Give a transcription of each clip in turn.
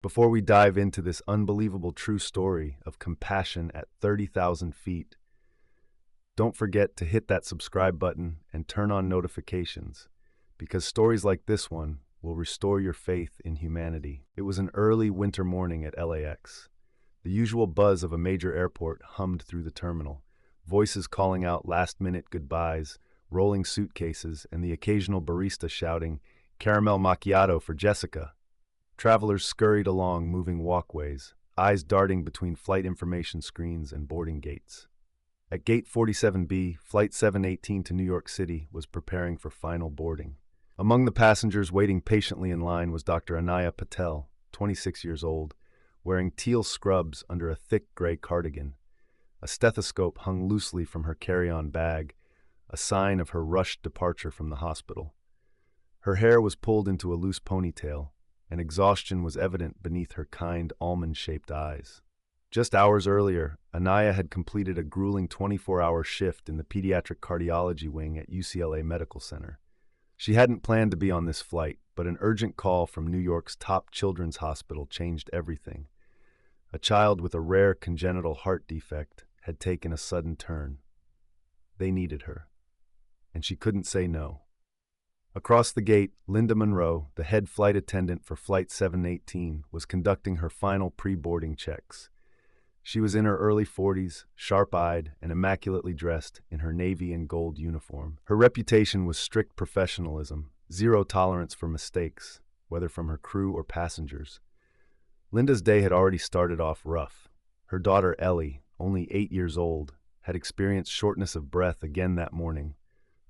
Before we dive into this unbelievable true story of compassion at 30,000 feet, don't forget to hit that subscribe button and turn on notifications, because stories like this one will restore your faith in humanity. It was an early winter morning at LAX. The usual buzz of a major airport hummed through the terminal, voices calling out last-minute goodbyes, rolling suitcases, and the occasional barista shouting, "Caramel macchiato for Jessica." Travelers scurried along moving walkways, eyes darting between flight information screens and boarding gates. At Gate 47B, Flight 718 to New York City was preparing for final boarding. Among the passengers waiting patiently in line was Dr. Anaya Patel, 26 years old, wearing teal scrubs under a thick gray cardigan. A stethoscope hung loosely from her carry-on bag, a sign of her rushed departure from the hospital. Her hair was pulled into a loose ponytail, and exhaustion was evident beneath her kind, almond-shaped eyes. Just hours earlier, Anaya had completed a grueling 24-hour shift in the pediatric cardiology wing at UCLA Medical Center. She hadn't planned to be on this flight, but an urgent call from New York's top children's hospital changed everything. A child with a rare congenital heart defect had taken a sudden turn. They needed her, and she couldn't say no. Across the gate, Linda Monroe, the head flight attendant for Flight 718, was conducting her final pre-boarding checks. She was in her early 40s, sharp-eyed and immaculately dressed in her navy and gold uniform. Her reputation was strict professionalism, zero tolerance for mistakes, whether from her crew or passengers. Linda's day had already started off rough. Her daughter Ellie, only 8 years old, had experienced shortness of breath again that morning,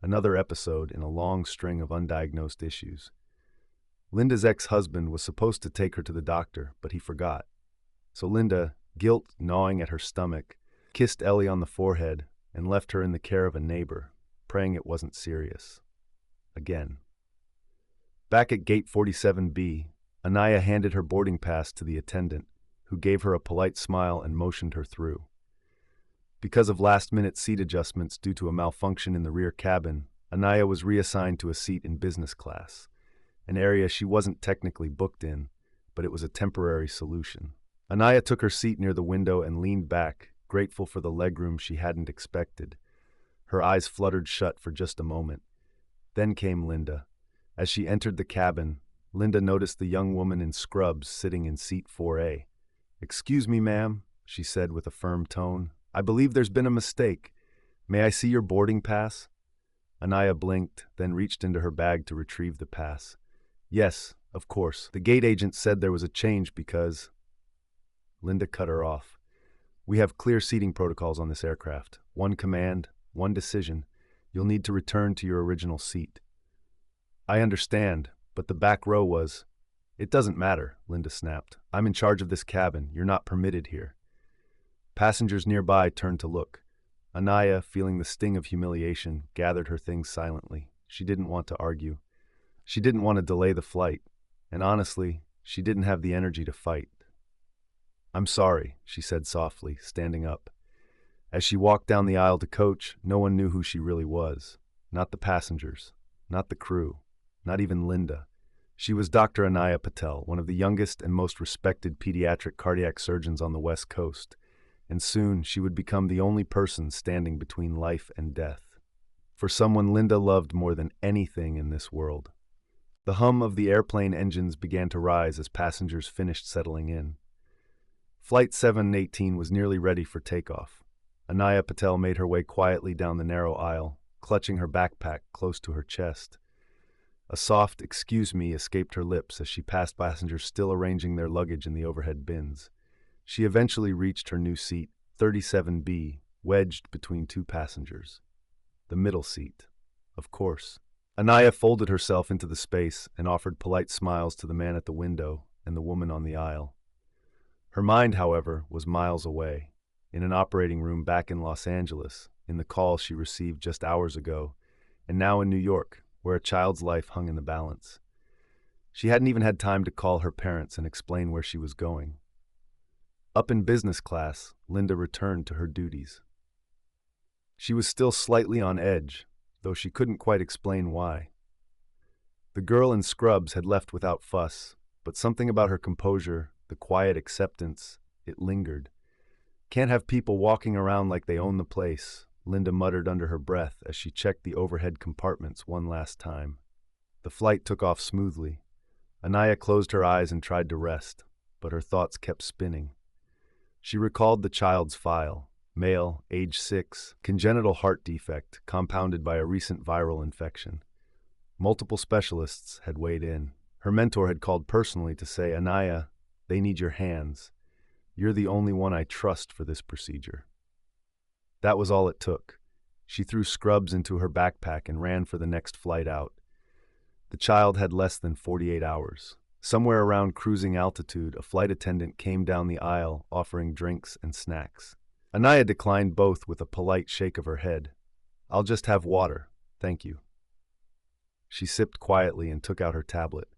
another episode in a long string of undiagnosed issues. Linda's ex-husband was supposed to take her to the doctor, but he forgot. So Linda, guilt gnawing at her stomach, kissed Ellie on the forehead and left her in the care of a neighbor, praying it wasn't serious. Again. Back at Gate 47B, Anaya handed her boarding pass to the attendant, who gave her a polite smile and motioned her through. Because of last-minute seat adjustments due to a malfunction in the rear cabin, Anaya was reassigned to a seat in business class, an area she wasn't technically booked in, but it was a temporary solution. Anaya took her seat near the window and leaned back, grateful for the legroom she hadn't expected. Her eyes fluttered shut for just a moment. Then came Linda. As she entered the cabin, Linda noticed the young woman in scrubs sitting in seat 4A. "Excuse me, ma'am," she said with a firm tone. "I believe there's been a mistake. May I see your boarding pass?" Anaya blinked, then reached into her bag to retrieve the pass. "Yes, of course. The gate agent said there was a change because—" Linda cut her off. "We have clear seating protocols on this aircraft. One command, one decision. You'll need to return to your original seat." "I understand, but the back row was—" "It doesn't matter," Linda snapped. "I'm in charge of this cabin. You're not permitted here." Passengers nearby turned to look. Anaya, feeling the sting of humiliation, gathered her things silently. She didn't want to argue. She didn't want to delay the flight. And honestly, she didn't have the energy to fight. "I'm sorry," she said softly, standing up. As she walked down the aisle to coach, no one knew who she really was. Not the passengers, not the crew, not even Linda. She was Dr. Anaya Patel, one of the youngest and most respected pediatric cardiac surgeons on the West Coast. And soon she would become the only person standing between life and death. For someone Linda loved more than anything in this world. The hum of the airplane engines began to rise as passengers finished settling in. Flight 718 was nearly ready for takeoff. Anaya Patel made her way quietly down the narrow aisle, clutching her backpack close to her chest. A soft "excuse me" escaped her lips as she passed passengers still arranging their luggage in the overhead bins. She eventually reached her new seat, 37B, wedged between two passengers. The middle seat, of course. Anaya folded herself into the space and offered polite smiles to the man at the window and the woman on the aisle. Her mind, however, was miles away, in an operating room back in Los Angeles, in the call she received just hours ago, and now in New York, where a child's life hung in the balance. She hadn't even had time to call her parents and explain where she was going. Up in business class, Linda returned to her duties. She was still slightly on edge, though she couldn't quite explain why. The girl in scrubs had left without fuss, but something about her composure, the quiet acceptance, it lingered. Can't have people walking around like they own the place, Linda muttered under her breath as she checked the overhead compartments one last time. The flight took off smoothly. Anaya closed her eyes and tried to rest, but her thoughts kept spinning. She recalled the child's file: male, age 6, congenital heart defect compounded by a recent viral infection. Multiple specialists had weighed in. Her mentor had called personally to say, "Anaya, they need your hands. You're the only one I trust for this procedure." That was all it took. She threw scrubs into her backpack and ran for the next flight out. The child had less than 48 hours. Somewhere around cruising altitude, a flight attendant came down the aisle offering drinks and snacks. Anaya declined both with a polite shake of her head. "I'll just have water, thank you." She sipped quietly and took out her tablet.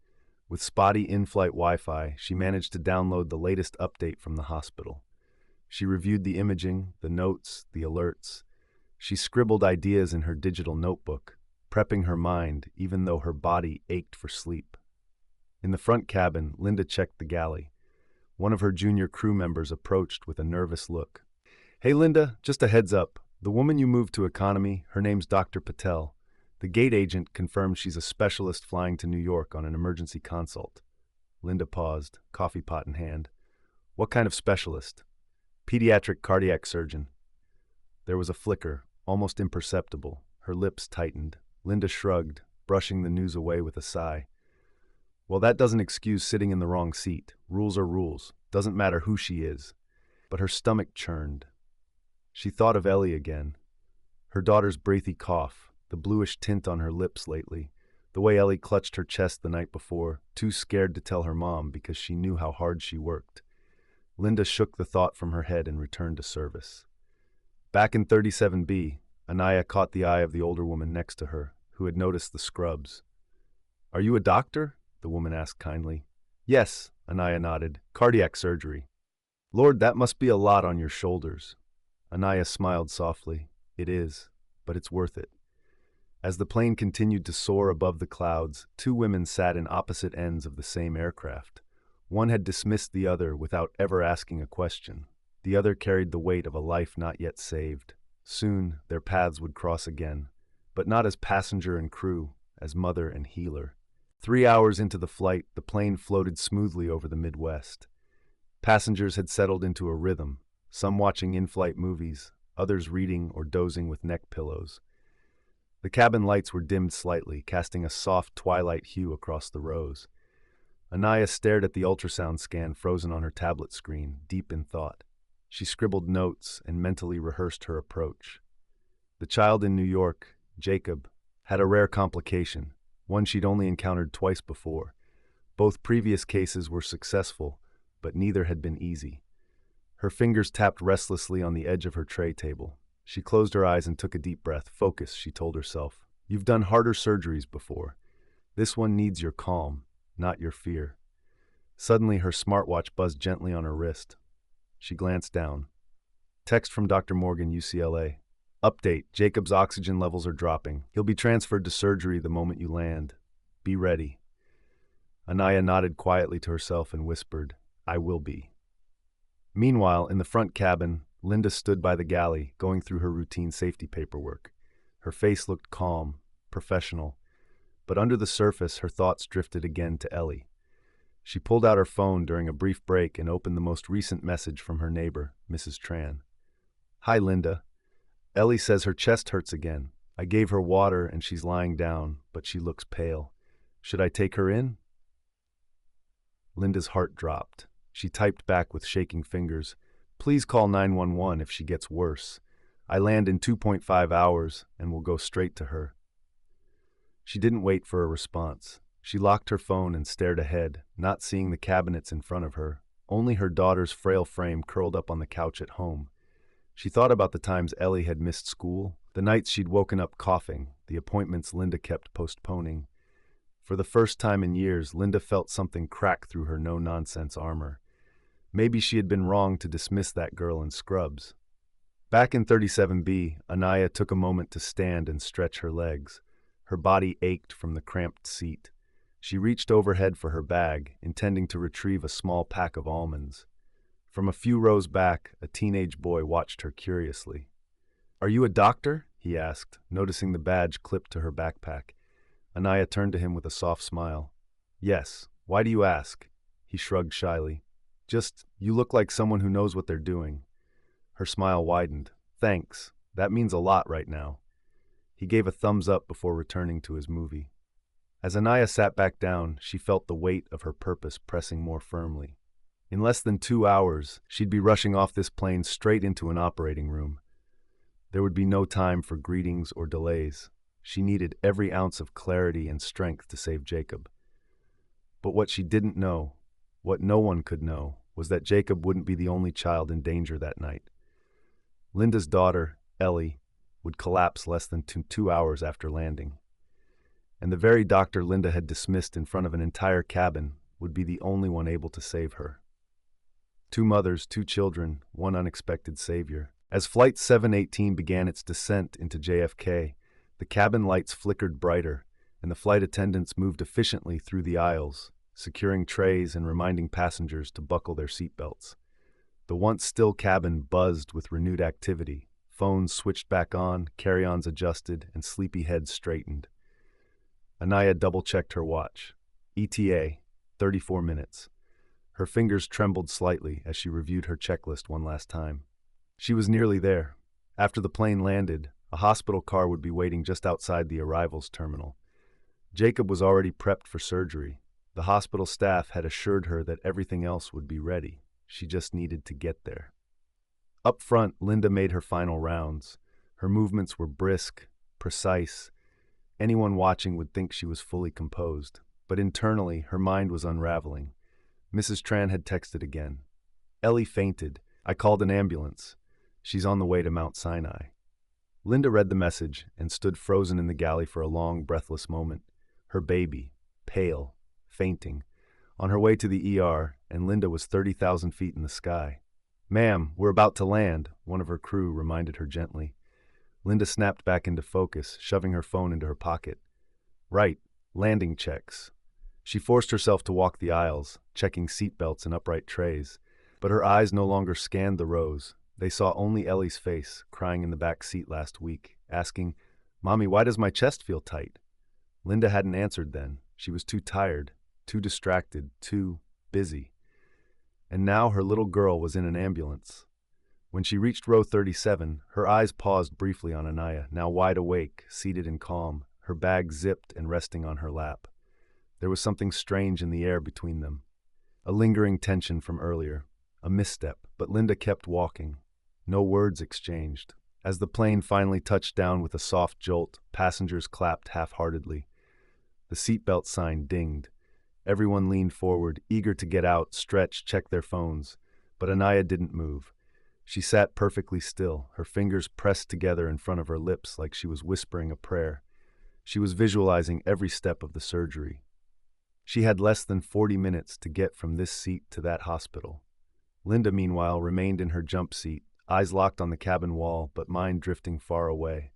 With spotty in-flight Wi-Fi, she managed to download the latest update from the hospital. She reviewed the imaging, the notes, the alerts. She scribbled ideas in her digital notebook, prepping her mind even though her body ached for sleep. In the front cabin, Linda checked the galley. One of her junior crew members approached with a nervous look. "Hey Linda, just a heads up. The woman you moved to economy, her name's Dr. Patel. The gate agent confirmed she's a specialist flying to New York on an emergency consult." Linda paused, coffee pot in hand. "What kind of specialist?" "Pediatric cardiac surgeon." There was a flicker, almost imperceptible. Her lips tightened. Linda shrugged, brushing the news away with a sigh. "Well, that doesn't excuse sitting in the wrong seat. Rules are rules. Doesn't matter who she is." But her stomach churned. She thought of Ellie again. Her daughter's breathy cough, the bluish tint on her lips lately, the way Ellie clutched her chest the night before, too scared to tell her mom because she knew how hard she worked. Linda shook the thought from her head and returned to service. Back in 37B, Anaya caught the eye of the older woman next to her, who had noticed the scrubs. "Are you a doctor?" the woman asked kindly. "Yes," Anaya nodded. "Cardiac surgery." "Lord, that must be a lot on your shoulders." Anaya smiled softly. "It is, but it's worth it." As the plane continued to soar above the clouds, two women sat in opposite ends of the same aircraft. One had dismissed the other without ever asking a question. The other carried the weight of a life not yet saved. Soon, their paths would cross again, but not as passenger and crew, as mother and healer. 3 hours into the flight, the plane floated smoothly over the Midwest. Passengers had settled into a rhythm, some watching in-flight movies, others reading or dozing with neck pillows. The cabin lights were dimmed slightly, casting a soft twilight hue across the rows. Anaya stared at the ultrasound scan frozen on her tablet screen, deep in thought. She scribbled notes and mentally rehearsed her approach. The child in New York, Jacob, had a rare complication, one she'd only encountered twice before. Both previous cases were successful, but neither had been easy. Her fingers tapped restlessly on the edge of her tray table. She closed her eyes and took a deep breath. "Focus," she told herself. "You've done harder surgeries before. This one needs your calm, not your fear." Suddenly, her smartwatch buzzed gently on her wrist. She glanced down. Text from Dr. Morgan, UCLA. "Update, Jacob's oxygen levels are dropping. He'll be transferred to surgery the moment you land. Be ready." Anaya nodded quietly to herself and whispered, "I will be." Meanwhile, in the front cabin, Linda stood by the galley, going through her routine safety paperwork. Her face looked calm, professional, but under the surface, her thoughts drifted again to Ellie. She pulled out her phone during a brief break and opened the most recent message from her neighbor, Mrs. Tran. "Hi, Linda. Ellie says her chest hurts again. I gave her water and she's lying down, but she looks pale. Should I take her in?" Linda's heart dropped. She typed back with shaking fingers, "Please call 911 if she gets worse. I land in 2.5 hours and will go straight to her." She didn't wait for a response. She locked her phone and stared ahead, not seeing the cabinets in front of her, only her daughter's frail frame curled up on the couch at home. She thought about the times Ellie had missed school, the nights she'd woken up coughing, the appointments Linda kept postponing. For the first time in years, Linda felt something crack through her no-nonsense armor. Maybe she had been wrong to dismiss that girl in scrubs. Back in 37B, Anaya took a moment to stand and stretch her legs. Her body ached from the cramped seat. She reached overhead for her bag, intending to retrieve a small pack of almonds. From a few rows back, a teenage boy watched her curiously. "Are you a doctor?" he asked, noticing the badge clipped to her backpack. Anaya turned to him with a soft smile. "Yes. Why do you ask?" He shrugged shyly. "Just, you look like someone who knows what they're doing." Her smile widened. "Thanks. That means a lot right now." He gave a thumbs up before returning to his movie. As Anaya sat back down, she felt the weight of her purpose pressing more firmly. In less than 2 hours, she'd be rushing off this plane straight into an operating room. There would be no time for greetings or delays. She needed every ounce of clarity and strength to save Jacob. But what she didn't know, what no one could know, was that Jacob wouldn't be the only child in danger that night. Linda's daughter, Ellie, would collapse less than 2 hours after landing. And the very doctor Linda had dismissed in front of an entire cabin would be the only one able to save her. 2 mothers, 2 children, 1 unexpected savior. As Flight 718 began its descent into JFK, the cabin lights flickered brighter, and the flight attendants moved efficiently through the aisles, securing trays and reminding passengers to buckle their seatbelts. The once still cabin buzzed with renewed activity. Phones switched back on, carry-ons adjusted, and sleepy heads straightened. Anaya double-checked her watch. ETA, 34 minutes. Her fingers trembled slightly as she reviewed her checklist one last time. She was nearly there. After the plane landed, a hospital car would be waiting just outside the arrivals terminal. Jacob was already prepped for surgery. The hospital staff had assured her that everything else would be ready. She just needed to get there. Up front, Linda made her final rounds. Her movements were brisk, precise. Anyone watching would think she was fully composed. But internally, her mind was unraveling. Mrs. Tran had texted again. "Ellie fainted. I called an ambulance. She's on the way to Mount Sinai." Linda read the message and stood frozen in the galley for a long, breathless moment. Her baby, pale, fainting, on her way to the ER, and Linda was 30,000 feet in the sky. "Ma'am, we're about to land," one of her crew reminded her gently. Linda snapped back into focus, shoving her phone into her pocket. "Right, landing checks." She forced herself to walk the aisles, checking seatbelts and upright trays, but her eyes no longer scanned the rows. They saw only Ellie's face, crying in the back seat last week, asking, "Mommy, why does my chest feel tight?" Linda hadn't answered then. She was too tired, too distracted, too busy. And now her little girl was in an ambulance. When she reached row 37, her eyes paused briefly on Anaya, now wide awake, seated in calm, her bag zipped and resting on her lap. There was something strange in the air between them. A lingering tension from earlier, a misstep, but Linda kept walking. No words exchanged. As the plane finally touched down with a soft jolt, passengers clapped half-heartedly. The seatbelt sign dinged. Everyone leaned forward, eager to get out, stretch, check their phones. But Anaya didn't move. She sat perfectly still, her fingers pressed together in front of her lips like she was whispering a prayer. She was visualizing every step of the surgery. She had less than 40 minutes to get from this seat to that hospital. Linda, meanwhile, remained in her jump seat, eyes locked on the cabin wall, but mind drifting far away.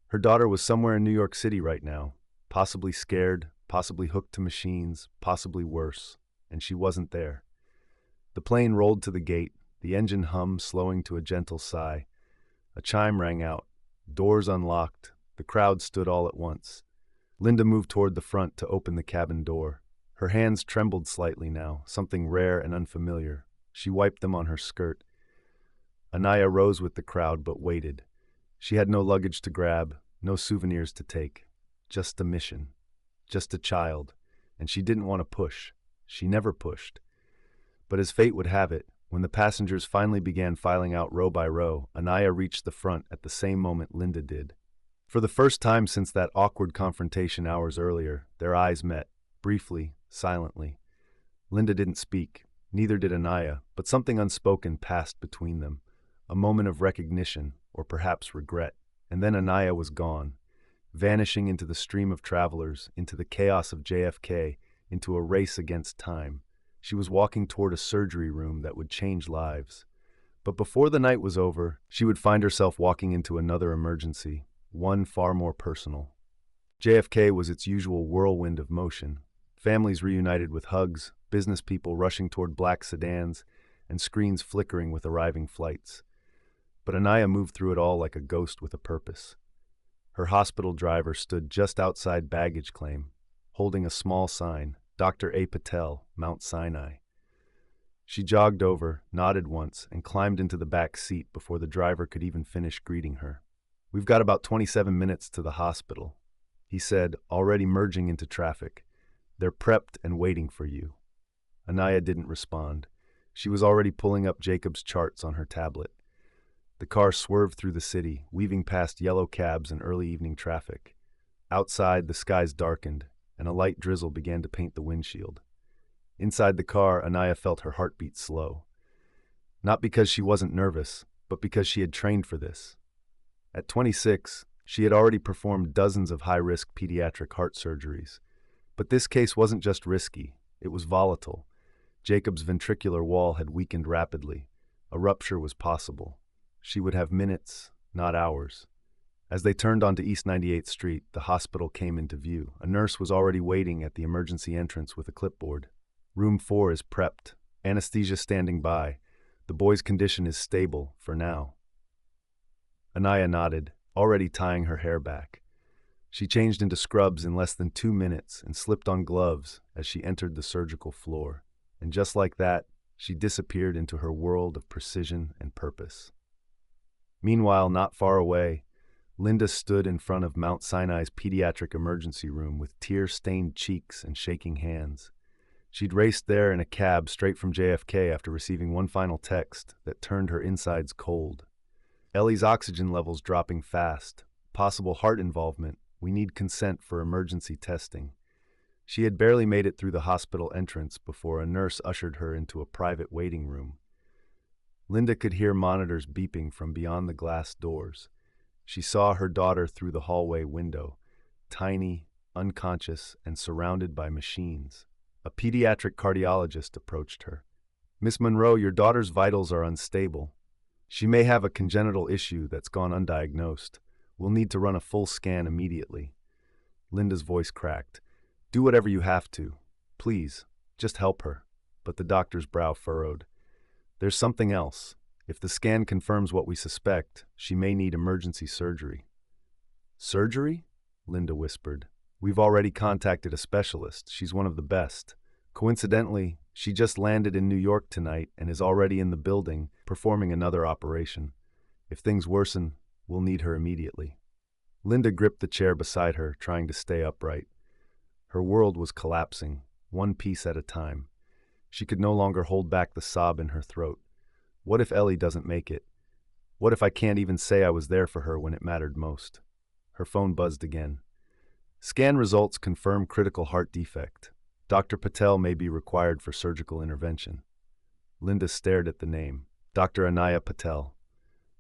Her daughter was somewhere in New York City right now, possibly scared, possibly hooked to machines, possibly worse, and she wasn't there. The plane rolled to the gate, the engine hummed, slowing to a gentle sigh. A chime rang out. Doors unlocked. The crowd stood all at once. Linda moved toward the front to open the cabin door. Her hands trembled slightly now, something rare and unfamiliar. She wiped them on her skirt. Anaya rose with the crowd but waited. She had no luggage to grab, no souvenirs to take. Just a mission. Just a child. And she didn't want to push. She never pushed. But as fate would have it, when the passengers finally began filing out row by row, Anaya reached the front at the same moment Linda did. For the first time since that awkward confrontation hours earlier, their eyes met, briefly, silently. Linda didn't speak, neither did Anaya, but something unspoken passed between them, a moment of recognition, or perhaps regret, and then Anaya was gone, vanishing into the stream of travelers, into the chaos of JFK, into a race against time. She was walking toward a surgery room that would change lives. But before the night was over, she would find herself walking into another emergency, one far more personal. JFK was its usual whirlwind of motion, Families reunited with hugs, business people rushing toward black sedans, and screens flickering with arriving flights. But Anaya moved through it all like a ghost with a purpose. Her hospital driver stood just outside baggage claim, holding a small sign, Dr. A. Patel, Mount Sinai. She jogged over, nodded once, and climbed into the back seat before the driver could even finish greeting her. "We've got about 27 minutes to the hospital," he said, already merging into traffic. "They're prepped and waiting for you." Anaya didn't respond. She was already pulling up Jacob's charts on her tablet. The car swerved through the city, weaving past yellow cabs and early evening traffic. Outside, the skies darkened, and a light drizzle began to paint the windshield. Inside the car, Anaya felt her heartbeat slow. Not because she wasn't nervous, but because she had trained for this. At 26, she had already performed dozens of high-risk pediatric heart surgeries. But this case wasn't just risky, it was volatile. Jacob's ventricular wall had weakened rapidly. A rupture was possible. She would have minutes, not hours. As they turned onto East 98th Street, the hospital came into view. A nurse was already waiting at the emergency entrance with a clipboard. "Room 4 is prepped. Anesthesia standing by. The boy's condition is stable, for now." Anaya nodded, already tying her hair back. She changed into scrubs in less than 2 minutes and slipped on gloves as she entered the surgical floor. And just like that, she disappeared into her world of precision and purpose. Meanwhile, not far away, Linda stood in front of Mount Sinai's pediatric emergency room with tear-stained cheeks and shaking hands. She'd raced there in a cab straight from JFK after receiving one final text that turned her insides cold. "Ellie's oxygen levels dropping fast. Possible heart involvement. We need consent for emergency testing." She had barely made it through the hospital entrance before a nurse ushered her into a private waiting room. Linda could hear monitors beeping from beyond the glass doors. She saw her daughter through the hallway window, tiny, unconscious, and surrounded by machines. A pediatric cardiologist approached her. "Miss Monroe, your daughter's vitals are unstable. She may have a congenital issue that's gone undiagnosed. We'll need to run a full scan immediately." Linda's voice cracked. "Do whatever you have to. Please, just help her." But the doctor's brow furrowed. "There's something else. If the scan confirms what we suspect, she may need emergency surgery." "Surgery?" Linda whispered. "We've already contacted a specialist. She's one of the best. Coincidentally, she just landed in New York tonight and is already in the building, performing another operation. If things worsen, we'll need her immediately." Linda gripped the chair beside her, trying to stay upright. Her world was collapsing, one piece at a time. She could no longer hold back the sob in her throat. What if Ellie doesn't make it? What if I can't even say I was there for her when it mattered most? Her phone buzzed again. "Scan results confirm critical heart defect. Dr. Patel may be required for surgical intervention." Linda stared at the name, Dr. Anaya Patel.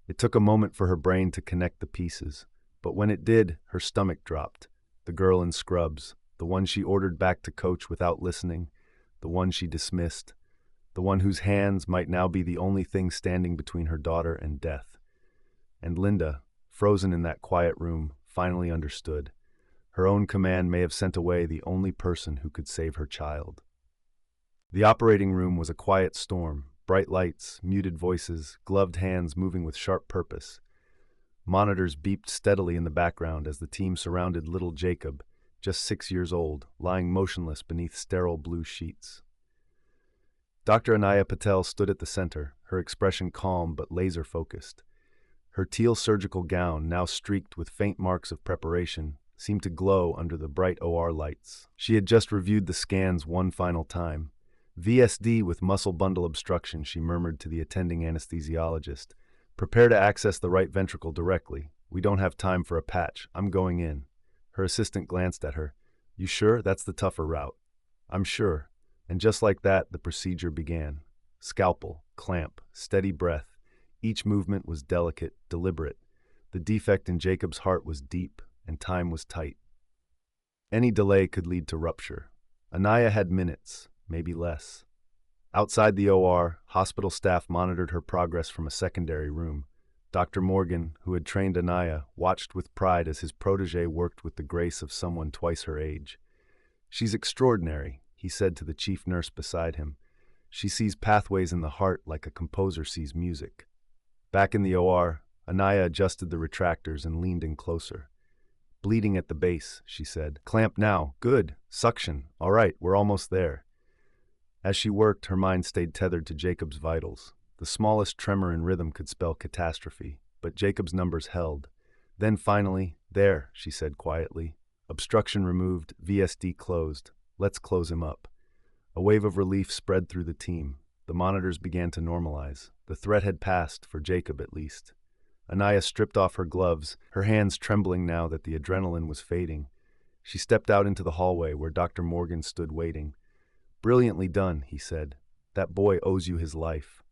It took a moment for her brain to connect the pieces, but when it did, her stomach dropped. The girl in scrubs, the one she ordered back to coach without listening, the one she dismissed, the one whose hands might now be the only thing standing between her daughter and death. And Linda, frozen in that quiet room, finally understood. Her own command may have sent away the only person who could save her child. The operating room was a quiet storm, bright lights, muted voices, gloved hands moving with sharp purpose. Monitors beeped steadily in the background as the team surrounded little Jacob, just 6 years old, lying motionless beneath sterile blue sheets. Dr. Anaya Patel stood at the center, her expression calm but laser-focused. Her teal surgical gown, now streaked with faint marks of preparation, seemed to glow under the bright OR lights. She had just reviewed the scans one final time. "VSD with muscle bundle obstruction," she murmured to the attending anesthesiologist. "Prepare to access the right ventricle directly. We don't have time for a patch. I'm going in." Her assistant glanced at her. "You sure? That's the tougher route." "I'm sure." And just like that, the procedure began. Scalpel, clamp, steady breath. Each movement was delicate, deliberate. The defect in Jacob's heart was deep, and time was tight. Any delay could lead to rupture. Anaya had minutes, maybe less. Outside the OR, hospital staff monitored her progress from a secondary room. Dr. Morgan, who had trained Anaya, watched with pride as his protege worked with the grace of someone twice her age. "She's extraordinary," he said to the chief nurse beside him. "She sees pathways in the heart like a composer sees music." Back in the OR, Anaya adjusted the retractors and leaned in closer. "Bleeding at the base," she said. "Clamp now. Good. Suction. All right, we're almost there." As she worked, her mind stayed tethered to Jacob's vitals. The smallest tremor in rhythm could spell catastrophe, but Jacob's numbers held. Then finally, "There," she said quietly. "Obstruction removed, VSD closed. Let's close him up." A wave of relief spread through the team. The monitors began to normalize. The threat had passed, for Jacob at least. Anaya stripped off her gloves, her hands trembling now that the adrenaline was fading. She stepped out into the hallway where Dr. Morgan stood waiting. "Brilliantly done," he said. "That boy owes you his life."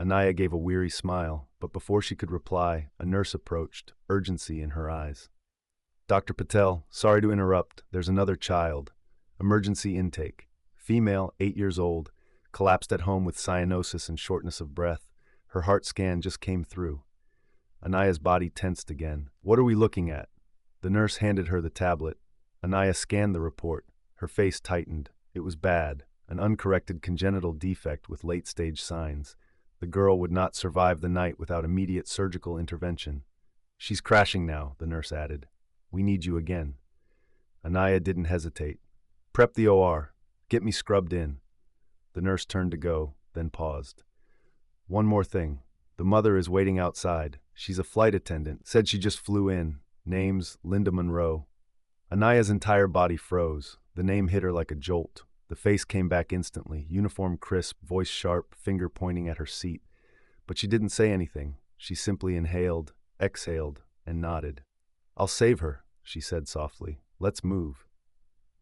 Anaya gave a weary smile, but before she could reply, a nurse approached, urgency in her eyes. "Dr. Patel, sorry to interrupt. There's another child. Emergency intake. Female, 8 years old, collapsed at home with cyanosis and shortness of breath. Her heart scan just came through." Anaya's body tensed again. "What are we looking at?" The nurse handed her the tablet. Anaya scanned the report. Her face tightened. It was bad, an uncorrected congenital defect with late-stage signs. The girl would not survive the night without immediate surgical intervention. "She's crashing now," the nurse added. "We need you again." Anaya didn't hesitate. "Prep the OR. Get me scrubbed in." The nurse turned to go, then paused. "One more thing. The mother is waiting outside. She's a flight attendant. Said she just flew in. Name's Linda Monroe." Anaya's entire body froze. The name hit her like a jolt. The face came back instantly, uniform crisp, voice sharp, finger pointing at her seat. But she didn't say anything. She simply inhaled, exhaled, and nodded. "I'll save her," she said softly. "Let's move."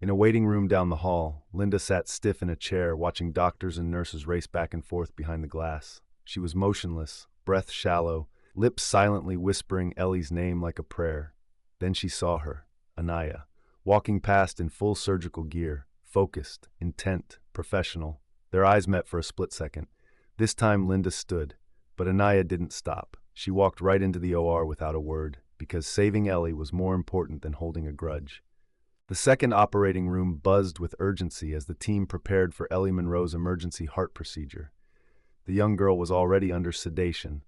In a waiting room down the hall, Linda sat stiff in a chair, watching doctors and nurses race back and forth behind the glass. She was motionless, breath shallow, lips silently whispering Ellie's name like a prayer. Then she saw her, Anaya, walking past in full surgical gear, focused, intent, professional. Their eyes met for a split second. This time Linda stood, but Anaya didn't stop. She walked right into the OR without a word, because saving Ellie was more important than holding a grudge. The second operating room buzzed with urgency as the team prepared for Ellie Monroe's emergency heart procedure. The young girl was already under sedation,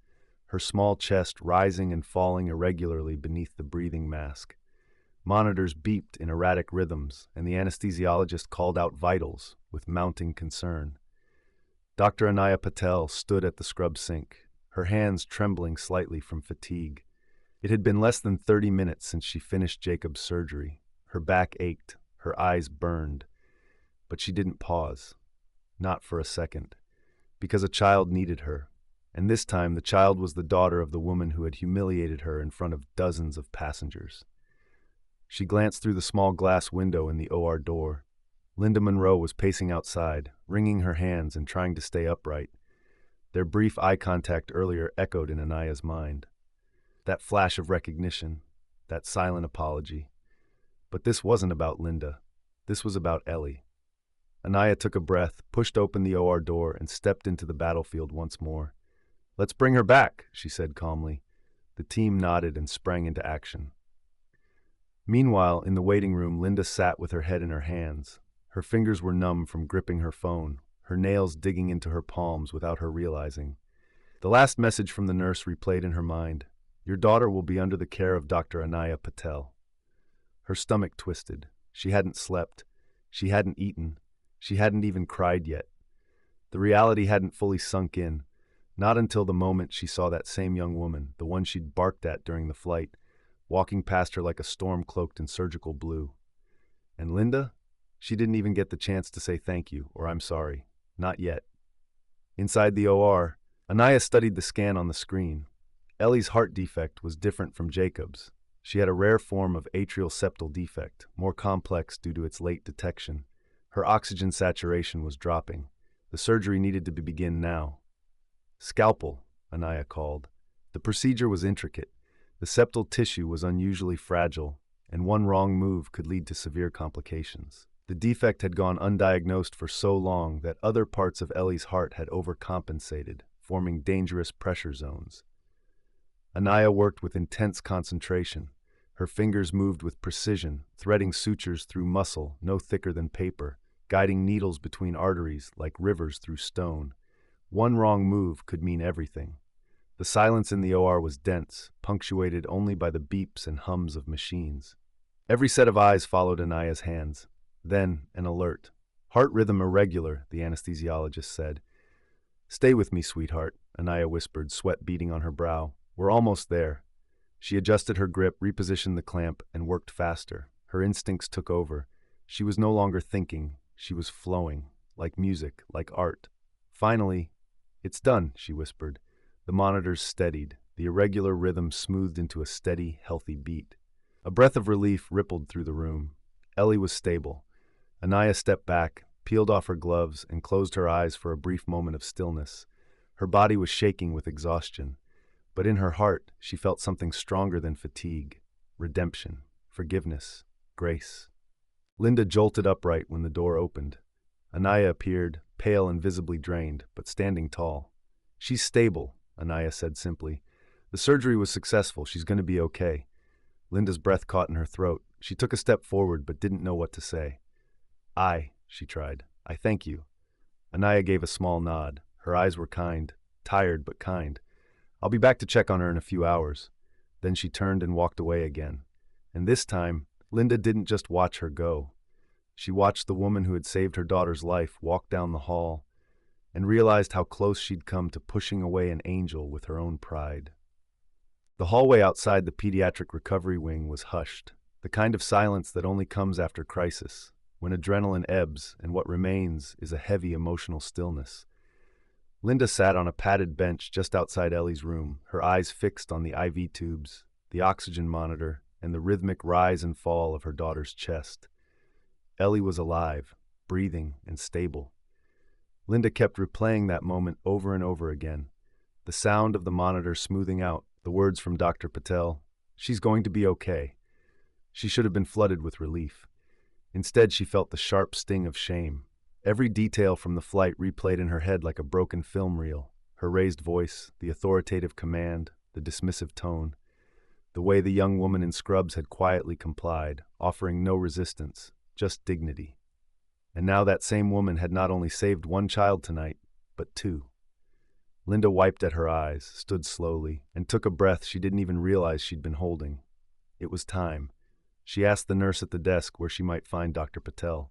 her small chest rising and falling irregularly beneath the breathing mask. Monitors beeped in erratic rhythms, and the anesthesiologist called out vitals with mounting concern. Dr. Anaya Patel stood at the scrub sink, her hands trembling slightly from fatigue. It had been less than 30 minutes since she finished Jacob's surgery. Her back ached, her eyes burned. But she didn't pause. Not for a second. Because a child needed her. And this time the child was the daughter of the woman who had humiliated her in front of dozens of passengers. She glanced through the small glass window in the OR door. Linda Monroe was pacing outside, wringing her hands and trying to stay upright. Their brief eye contact earlier echoed in Anaya's mind. That flash of recognition, that silent apology. But this wasn't about Linda. This was about Ellie. Anaya took a breath, pushed open the OR door, and stepped into the battlefield once more. "Let's bring her back," she said calmly. The team nodded and sprang into action. Meanwhile, in the waiting room, Linda sat with her head in her hands. Her fingers were numb from gripping her phone, her nails digging into her palms without her realizing. The last message from the nurse replayed in her mind. "Your daughter will be under the care of Dr. Anaya Patel." Her stomach twisted. She hadn't slept. She hadn't eaten. She hadn't even cried yet. The reality hadn't fully sunk in, not until the moment she saw that same young woman, the one she'd barked at during the flight, walking past her like a storm cloaked in surgical blue. And Linda? She didn't even get the chance to say thank you or I'm sorry. Not yet. Inside the OR, Anaya studied the scan on the screen. Ellie's heart defect was different from Jacob's. She had a rare form of atrial septal defect, more complex due to its late detection. Her oxygen saturation was dropping. The surgery needed to begin now. "Scalpel," Anaya called. The procedure was intricate. The septal tissue was unusually fragile, and one wrong move could lead to severe complications. The defect had gone undiagnosed for so long that other parts of Ellie's heart had overcompensated, forming dangerous pressure zones. Anaya worked with intense concentration. Her fingers moved with precision, threading sutures through muscle no thicker than paper, guiding needles between arteries like rivers through stone. One wrong move could mean everything. The silence in the OR was dense, punctuated only by the beeps and hums of machines. Every set of eyes followed Anaya's hands. Then, an alert. Heart rhythm irregular, the anesthesiologist said. "Stay with me, sweetheart," Anaya whispered, sweat beading on her brow. "We're almost there." She adjusted her grip, repositioned the clamp, and worked faster. Her instincts took over. She was no longer thinking. She was flowing, like music, like art. Finally, "It's done," she whispered. The monitors steadied, the irregular rhythm smoothed into a steady, healthy beat. A breath of relief rippled through the room. Ellie was stable. Anaya stepped back, peeled off her gloves, and closed her eyes for a brief moment of stillness. Her body was shaking with exhaustion, but in her heart she felt something stronger than fatigue: redemption, forgiveness, grace. Linda jolted upright when the door opened. Anaya appeared, pale and visibly drained, but standing tall. "She's stable," Anaya said simply. "The surgery was successful. She's going to be okay." Linda's breath caught in her throat. She took a step forward but didn't know what to say. She tried. "I thank you." Anaya gave a small nod. Her eyes were kind, tired but kind. "I'll be back to check on her in a few hours." Then she turned and walked away again. And this time, Linda didn't just watch her go. She watched the woman who had saved her daughter's life walk down the hall and realized how close she'd come to pushing away an angel with her own pride. The hallway outside the pediatric recovery wing was hushed, the kind of silence that only comes after crisis, when adrenaline ebbs and what remains is a heavy emotional stillness. Linda sat on a padded bench just outside Ellie's room, her eyes fixed on the IV tubes, the oxygen monitor, and the rhythmic rise and fall of her daughter's chest. Ellie was alive, breathing, and stable. Linda kept replaying that moment over and over again. The sound of the monitor smoothing out, the words from Dr. Patel, "She's going to be okay." She should have been flooded with relief. Instead, she felt the sharp sting of shame. Every detail from the flight replayed in her head like a broken film reel. Her raised voice, the authoritative command, the dismissive tone. The way the young woman in scrubs had quietly complied, offering no resistance, just dignity. And now that same woman had not only saved one child tonight, but two. Linda wiped at her eyes, stood slowly, and took a breath she didn't even realize she'd been holding. It was time. She asked the nurse at the desk where she might find Dr. Patel.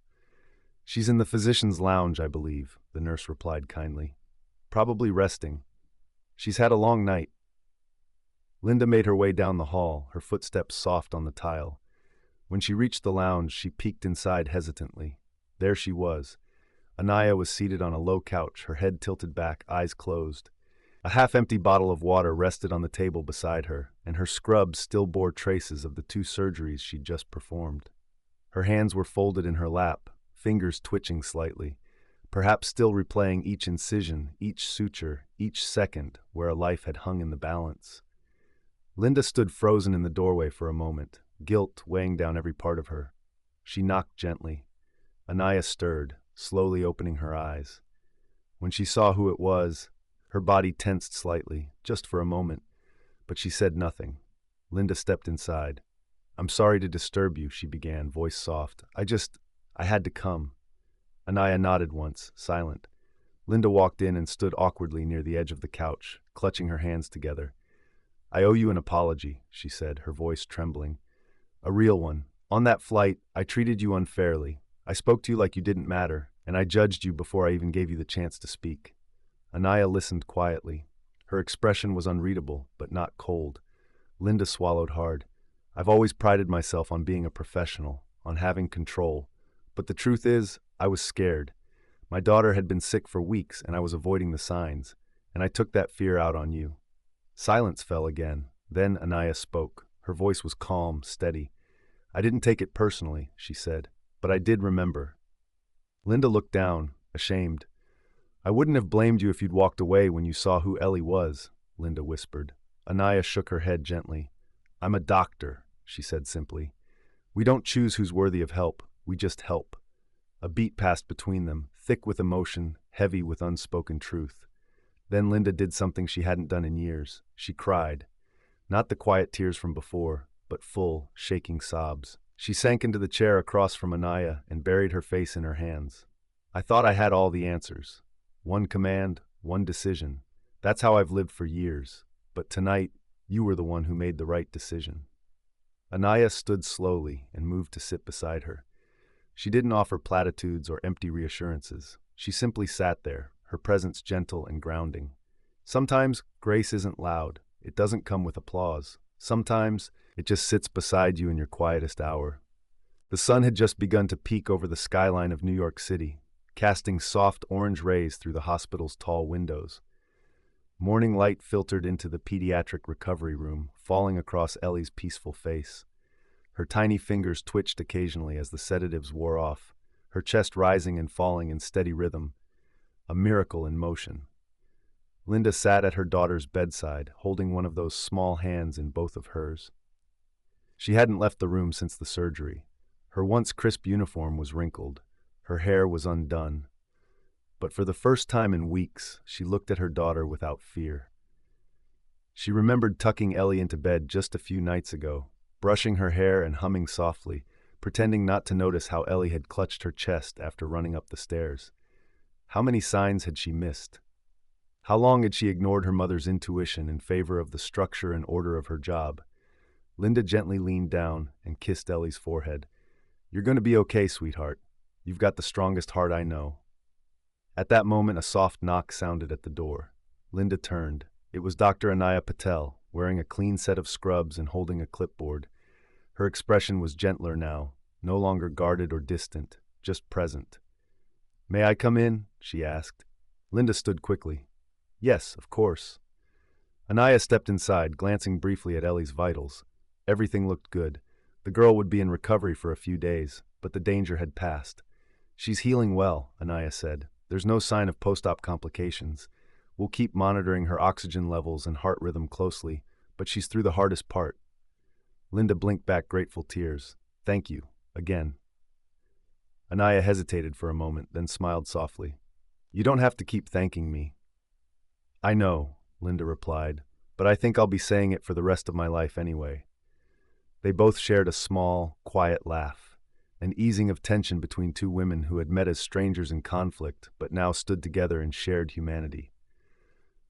"She's in the physician's lounge, I believe," the nurse replied kindly. "Probably resting. She's had a long night." Linda made her way down the hall, her footsteps soft on the tile. When she reached the lounge, she peeked inside hesitantly. There she was. Anaya was seated on a low couch, her head tilted back, eyes closed. A half-empty bottle of water rested on the table beside her, and her scrubs still bore traces of the 2 surgeries she'd just performed. Her hands were folded in her lap, fingers twitching slightly, perhaps still replaying each incision, each suture, each second where a life had hung in the balance. Linda stood frozen in the doorway for a moment, guilt weighing down every part of her. She knocked gently. Anaya stirred, slowly opening her eyes. When she saw who it was, her body tensed slightly, just for a moment, but she said nothing. Linda stepped inside. "I'm sorry to disturb you," she began, voice soft. I had to come." Anaya nodded once, silent. Linda walked in and stood awkwardly near the edge of the couch, clutching her hands together. "I owe you an apology," she said, her voice trembling. "A real one. On that flight, I treated you unfairly. I spoke to you like you didn't matter, and I judged you before I even gave you the chance to speak." Anaya listened quietly. Her expression was unreadable, but not cold. Linda swallowed hard. "I've always prided myself on being a professional, on having control. But the truth is, I was scared. My daughter had been sick for weeks, and I was avoiding the signs, and I took that fear out on you." Silence fell again. Then Anaya spoke. Her voice was calm, steady. "I didn't take it personally," she said, "but I did remember." Linda looked down, ashamed. "I wouldn't have blamed you if you'd walked away when you saw who Ellie was," Linda whispered. Anaya shook her head gently. "I'm a doctor," she said simply. "We don't choose who's worthy of help. We just help." A beat passed between them, thick with emotion, heavy with unspoken truth. Then Linda did something she hadn't done in years. She cried. Not the quiet tears from before, but full, shaking sobs. She sank into the chair across from Anaya and buried her face in her hands. I thought I had all the answers. One command, one decision. That's how I've lived for years. But tonight, you were the one who made the right decision. Anaya stood slowly and moved to sit beside her. She didn't offer platitudes or empty reassurances. She simply sat there, her presence gentle and grounding. Sometimes grace isn't loud. It doesn't come with applause. Sometimes it just sits beside you in your quietest hour. The sun had just begun to peek over the skyline of New York City, casting soft orange rays through the hospital's tall windows. Morning light filtered into the pediatric recovery room, falling across Ellie's peaceful face. Her tiny fingers twitched occasionally as the sedatives wore off, her chest rising and falling in steady rhythm, a miracle in motion. Linda sat at her daughter's bedside, holding one of those small hands in both of hers. She hadn't left the room since the surgery. Her once crisp uniform was wrinkled. Her hair was undone. But for the first time in weeks, she looked at her daughter without fear. She remembered tucking Ellie into bed just a few nights ago, brushing her hair and humming softly, pretending not to notice how Ellie had clutched her chest after running up the stairs. How many signs had she missed? How long had she ignored her mother's intuition in favor of the structure and order of her job? Linda gently leaned down and kissed Ellie's forehead. "You're going to be okay, sweetheart. You've got the strongest heart I know." At that moment, a soft knock sounded at the door. Linda turned. It was Dr. Anaya Patel, wearing a clean set of scrubs and holding a clipboard. Her expression was gentler now, no longer guarded or distant, just present. "May I come in?" she asked. Linda stood quickly. "Yes, of course." Anaya stepped inside, glancing briefly at Ellie's vitals. Everything looked good. The girl would be in recovery for a few days, but the danger had passed. "She's healing well," Anaya said. "There's no sign of post-op complications. We'll keep monitoring her oxygen levels and heart rhythm closely, but she's through the hardest part." Linda blinked back grateful tears. "Thank you, again." Anaya hesitated for a moment, then smiled softly. "You don't have to keep thanking me." "I know," Linda replied, "but I think I'll be saying it for the rest of my life anyway." They both shared a small, quiet laugh, an easing of tension between two women who had met as strangers in conflict, but now stood together in shared humanity.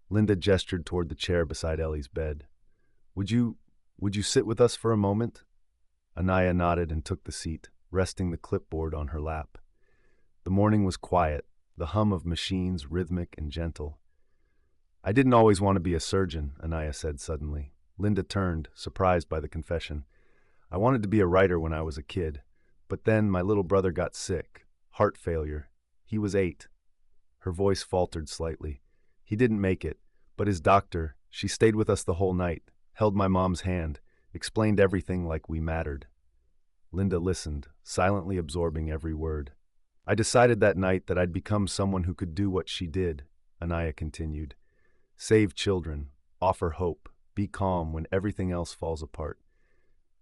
Linda gestured toward the chair beside Ellie's bed. Would you sit with us for a moment?" Anaya nodded and took the seat, resting the clipboard on her lap. The morning was quiet, the hum of machines rhythmic and gentle. "I didn't always want to be a surgeon," Anaya said suddenly. Linda turned, surprised by the confession. "I wanted to be a writer when I was a kid, but then my little brother got sick, heart failure. He was 8. Her voice faltered slightly. "He didn't make it, but his doctor, she stayed with us the whole night, held my mom's hand, explained everything like we mattered." Linda listened, silently absorbing every word. "I decided that night that I'd become someone who could do what she did," Anaya continued. "Save children, offer hope, be calm when everything else falls apart."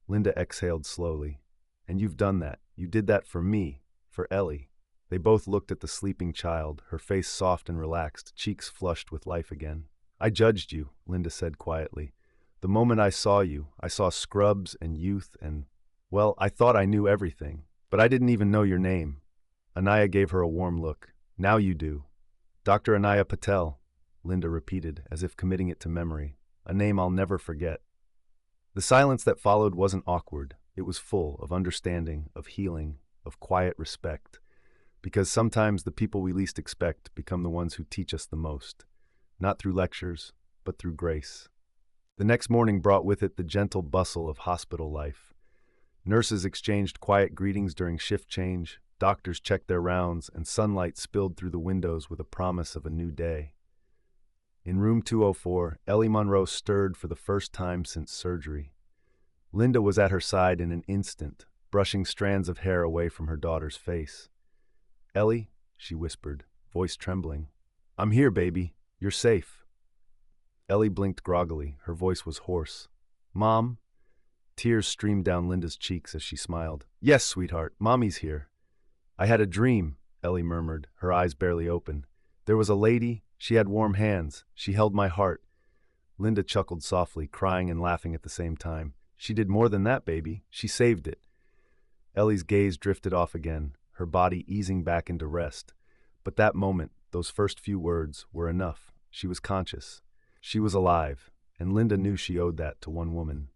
Linda exhaled slowly. "And you've done that. You did that for me, for Ellie." They both looked at the sleeping child, her face soft and relaxed, cheeks flushed with life again. "I judged you," Linda said quietly. "The moment I saw you, I saw scrubs and youth and, well, I thought I knew everything. But I didn't even know your name." Anaya gave her a warm look. "Now you do." "Dr. Anaya Patel," Linda repeated, as if committing it to memory. "A name I'll never forget." The silence that followed wasn't awkward. It was full of understanding, of healing, of quiet respect. Because sometimes the people we least expect become the ones who teach us the most. Not through lectures, but through grace. The next morning brought with it the gentle bustle of hospital life. Nurses exchanged quiet greetings during shift change, doctors checked their rounds, and sunlight spilled through the windows with a promise of a new day. In room 204, Ellie Monroe stirred for the first time since surgery. Linda was at her side in an instant, brushing strands of hair away from her daughter's face. "Ellie," she whispered, voice trembling. "I'm here, baby. You're safe." Ellie blinked groggily. Her voice was hoarse. "Mom?" Tears streamed down Linda's cheeks as she smiled. "Yes, sweetheart, Mommy's here." "I had a dream," Ellie murmured, her eyes barely open. "There was a lady. She had warm hands. She held my heart." Linda chuckled softly, crying and laughing at the same time. She did more than that, baby. She saved it. Ellie's gaze drifted off again, her body easing back into rest. But that moment, those first few words, were enough. She was conscious. She was alive, and Linda knew she owed that to one woman.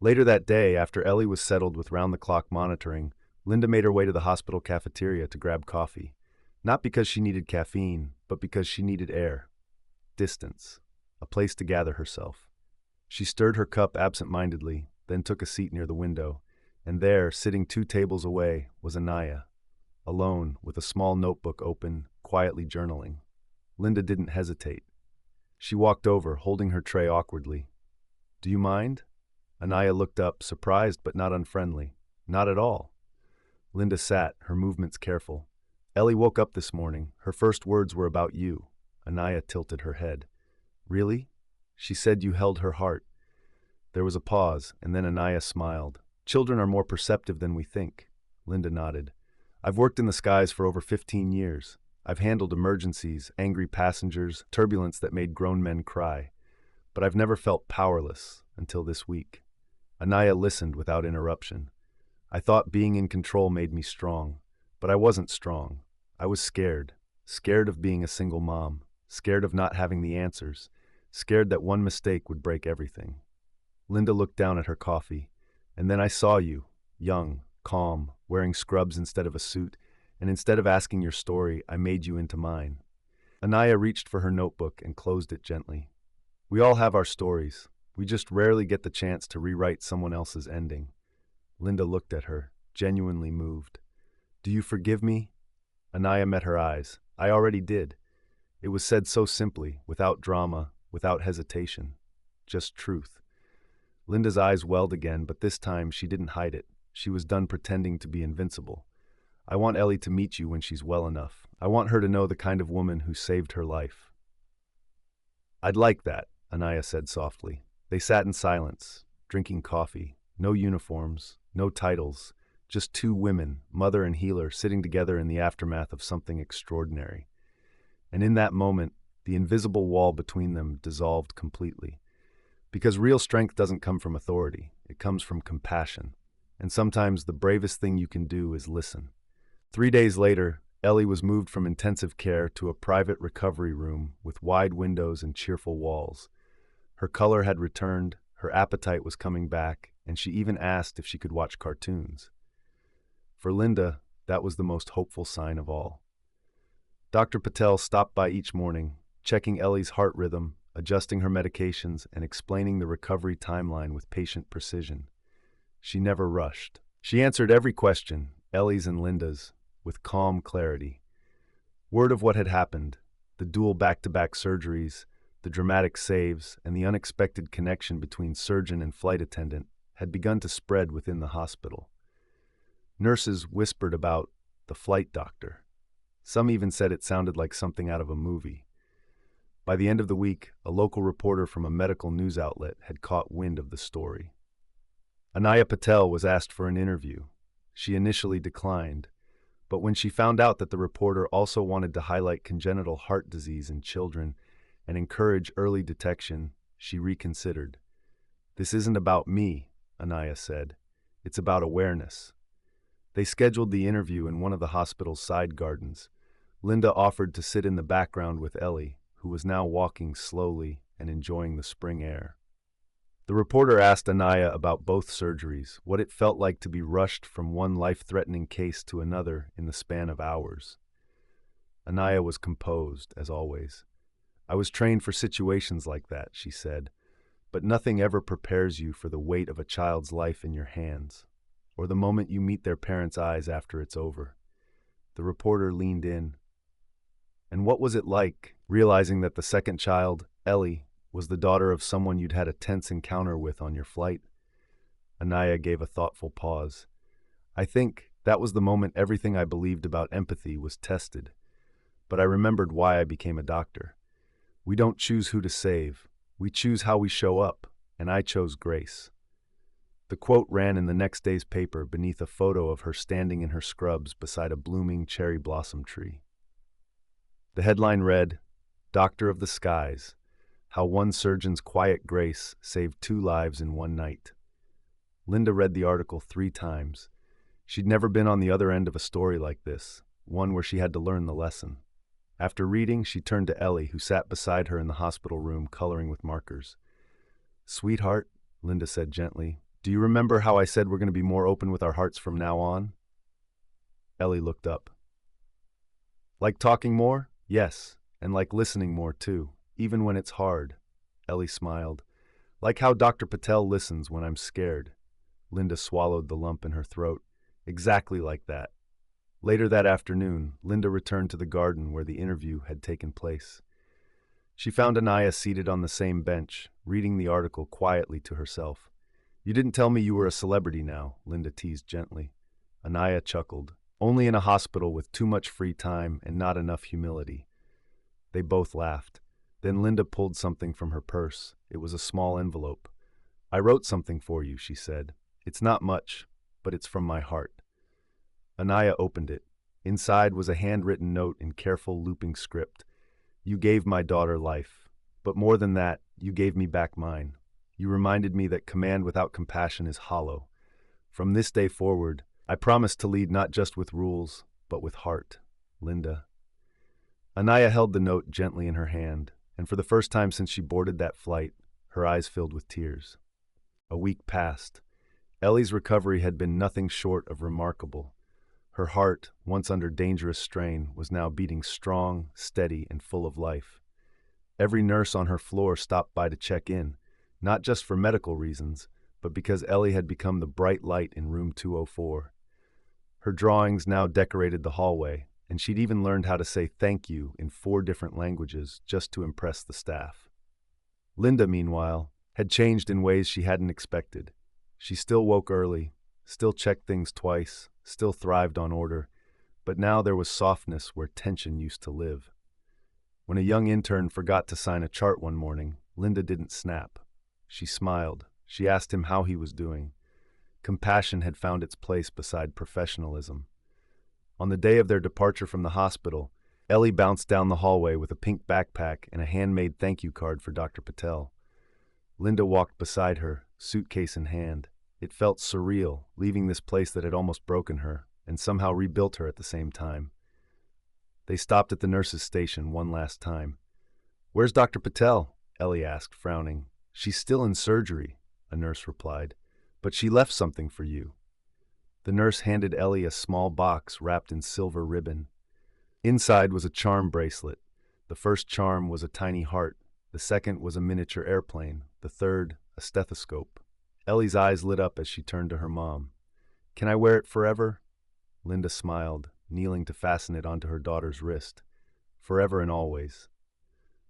Later that day, after Ellie was settled with round-the-clock monitoring, Linda made her way to the hospital cafeteria to grab coffee. Not because she needed caffeine, but because she needed air, distance, a place to gather herself. She stirred her cup absent-mindedly, then took a seat near the window, and there, sitting 2 tables away, was Anaya, alone, with a small notebook open, quietly journaling. Linda didn't hesitate. She walked over, holding her tray awkwardly. "Do you mind?" Anaya looked up, surprised but not unfriendly. "Not at all." Linda sat, her movements careful. "Ellie woke up this morning. Her first words were about you." Anaya tilted her head. "Really?" "She said you held her heart." There was a pause, and then Anaya smiled. "Children are more perceptive than we think." Linda nodded. "I've worked in the skies for over 15 years. I've handled emergencies, angry passengers, turbulence that made grown men cry. But I've never felt powerless until this week." Anaya listened without interruption. "I thought being in control made me strong, but I wasn't strong. I was scared. Scared of being a single mom. Scared of not having the answers. Scared that one mistake would break everything." Linda looked down at her coffee. "And then I saw you, young, calm, wearing scrubs instead of a suit, and instead of asking your story, I made you into mine." Anaya reached for her notebook and closed it gently. "We all have our stories. We just rarely get the chance to rewrite someone else's ending." Linda looked at her, genuinely moved. "Do you forgive me?" Anaya met her eyes. "I already did." It was said so simply, without drama, without hesitation. Just truth. Linda's eyes welled again, but this time she didn't hide it. She was done pretending to be invincible. "I want Ellie to meet you when she's well enough. I want her to know the kind of woman who saved her life." "I'd like that," Anaya said softly. They sat in silence, drinking coffee. No uniforms, no titles, just 2 women, mother and healer, sitting together in the aftermath of something extraordinary. And in that moment, the invisible wall between them dissolved completely. Because real strength doesn't come from authority, it comes from compassion. And sometimes the bravest thing you can do is listen. 3 days later, Ellie was moved from intensive care to a private recovery room with wide windows and cheerful walls. Her color had returned, her appetite was coming back, and she even asked if she could watch cartoons. For Linda, that was the most hopeful sign of all. Dr. Patel stopped by each morning, checking Ellie's heart rhythm, adjusting her medications, and explaining the recovery timeline with patient precision. She never rushed. She answered every question, Ellie's and Linda's, with calm clarity. Word of what had happened, the dual back-to-back surgeries, the dramatic saves, and the unexpected connection between surgeon and flight attendant had begun to spread within the hospital. Nurses whispered about the flight doctor. Some even said it sounded like something out of a movie. By the end of the week, a local reporter from a medical news outlet had caught wind of the story. Anaya Patel was asked for an interview. She initially declined, but when she found out that the reporter also wanted to highlight congenital heart disease in children and encourage early detection, she reconsidered. "This isn't about me," Anaya said. "It's about awareness." They scheduled the interview in one of the hospital's side gardens. Linda offered to sit in the background with Ellie, who was now walking slowly and enjoying the spring air. The reporter asked Anaya about both surgeries, what it felt like to be rushed from one life-threatening case to another in the span of hours. Anaya was composed, as always. "I was trained for situations like that," she said, "but nothing ever prepares you for the weight of a child's life in your hands, or the moment you meet their parents' eyes after it's over." The reporter leaned in. "And what was it like, realizing that the second child, Ellie, was the daughter of someone you'd had a tense encounter with on your flight?" Anaya gave a thoughtful pause. "I think that was the moment everything I believed about empathy was tested. But I remembered why I became a doctor. We don't choose who to save. We choose how we show up, and I chose grace." The quote ran in the next day's paper beneath a photo of her standing in her scrubs beside a blooming cherry blossom tree. The headline read, "Doctor of the Skies, How One Surgeon's Quiet Grace Saved 2 Lives in One Night." Linda read the article 3 times. She'd never been on the other end of a story like this, one where she had to learn the lesson. After reading, she turned to Ellie, who sat beside her in the hospital room coloring with markers. "Sweetheart," Linda said gently, "do you remember how I said we're going to be more open with our hearts from now on?" Ellie looked up. "Like talking more?" "Yes, and like listening more too, even when it's hard." Ellie smiled. "Like how Dr. Patel listens when I'm scared." Linda swallowed the lump in her throat. "Exactly like that." Later that afternoon, Linda returned to the garden where the interview had taken place. She found Anaya seated on the same bench, reading the article quietly to herself. "You didn't tell me you were a celebrity now," Linda teased gently. Anaya chuckled. "Only in a hospital with too much free time and not enough humility." They both laughed. Then Linda pulled something from her purse. It was a small envelope. "I wrote something for you," she said. "It's not much, but it's from my heart." Anaya opened it. Inside was a handwritten note in careful looping script. "You gave my daughter life. But more than that, you gave me back mine. You reminded me that command without compassion is hollow. From this day forward, I promise to lead not just with rules, but with heart. Linda." Anaya held the note gently in her hand, and for the first time since she boarded that flight, her eyes filled with tears. A week passed. Ellie's recovery had been nothing short of remarkable. Her heart, once under dangerous strain, was now beating strong, steady, and full of life. Every nurse on her floor stopped by to check in, not just for medical reasons, but because Ellie had become the bright light in room 204. Her drawings now decorated the hallway, and she'd even learned how to say thank you in 4 different languages just to impress the staff. Linda, meanwhile, had changed in ways she hadn't expected. She still woke early, still checked things twice, still thrived on order, but now there was softness where tension used to live. When a young intern forgot to sign a chart one morning, Linda didn't snap. She smiled. She asked him how he was doing. Compassion had found its place beside professionalism. On the day of their departure from the hospital, Ellie bounced down the hallway with a pink backpack and a handmade thank you card for Dr. Patel. Linda walked beside her, suitcase in hand. It felt surreal, leaving this place that had almost broken her, and somehow rebuilt her at the same time. They stopped at the nurse's station one last time. "Where's Dr. Patel?" Ellie asked, frowning. "She's still in surgery," a nurse replied. "But she left something for you." The nurse handed Ellie a small box wrapped in silver ribbon. Inside was a charm bracelet. The first charm was a tiny heart. The second was a miniature airplane. The third, a stethoscope. Ellie's eyes lit up as she turned to her mom. "Can I wear it forever?" Linda smiled, kneeling to fasten it onto her daughter's wrist. "Forever and always."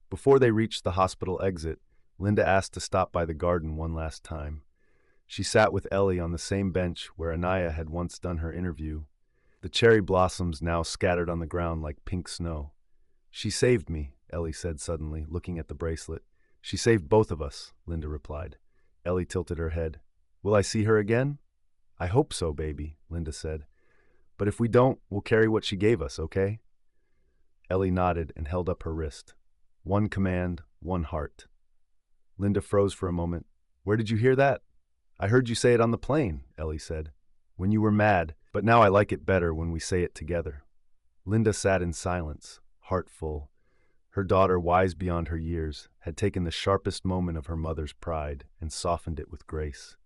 Before they reached the hospital exit, Linda asked to stop by the garden one last time. She sat with Ellie on the same bench where Anaya had once done her interview. The cherry blossoms now scattered on the ground like pink snow. "She saved me," Ellie said suddenly, looking at the bracelet. "She saved both of us," Linda replied. Ellie tilted her head. "Will I see her again?" "I hope so, baby," Linda said. "But if we don't, we'll carry what she gave us, okay?" Ellie nodded and held up her wrist. One command, one heart. Linda froze for a moment. "Where did you hear that?" "I heard you say it on the plane," Ellie said. "When you were mad, but now I like it better when we say it together." Linda sat in silence, heart full. Her daughter, wise beyond her years, had taken the sharpest moment of her mother's pride and softened it with grace.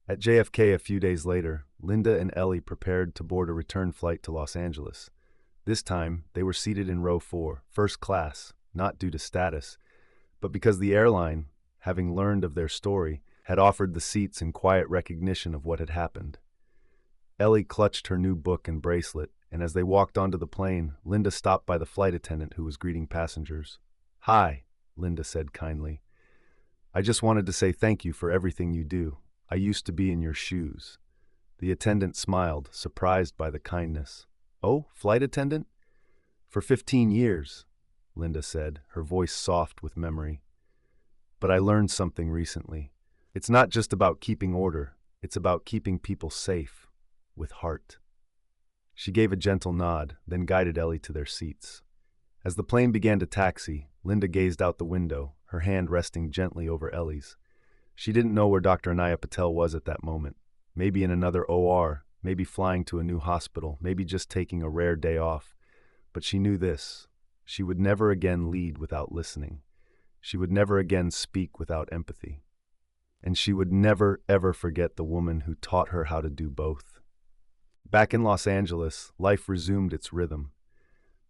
At JFK a few days later, Linda and Ellie prepared to board a return flight to Los Angeles. This time, they were seated in row 4, first class, not due to status, but because the airline, having learned of their story, had offered the seats in quiet recognition of what had happened. Ellie clutched her new book and bracelet, and as they walked onto the plane, Linda stopped by the flight attendant who was greeting passengers. "Hi," Linda said kindly. "I just wanted to say thank you for everything you do. I used to be in your shoes." The attendant smiled, surprised by the kindness. "Oh, flight attendant?" "For 15 years, Linda said, her voice soft with memory. "But I learned something recently. It's not just about keeping order, it's about keeping people safe, with heart." She gave a gentle nod, then guided Ellie to their seats. As the plane began to taxi, Linda gazed out the window, her hand resting gently over Ellie's. She didn't know where Dr. Anaya Patel was at that moment. Maybe in another OR, maybe flying to a new hospital, maybe just taking a rare day off. But she knew this. She would never again lead without listening. She would never again speak without empathy. And she would never, ever forget the woman who taught her how to do both. Back in Los Angeles, life resumed its rhythm.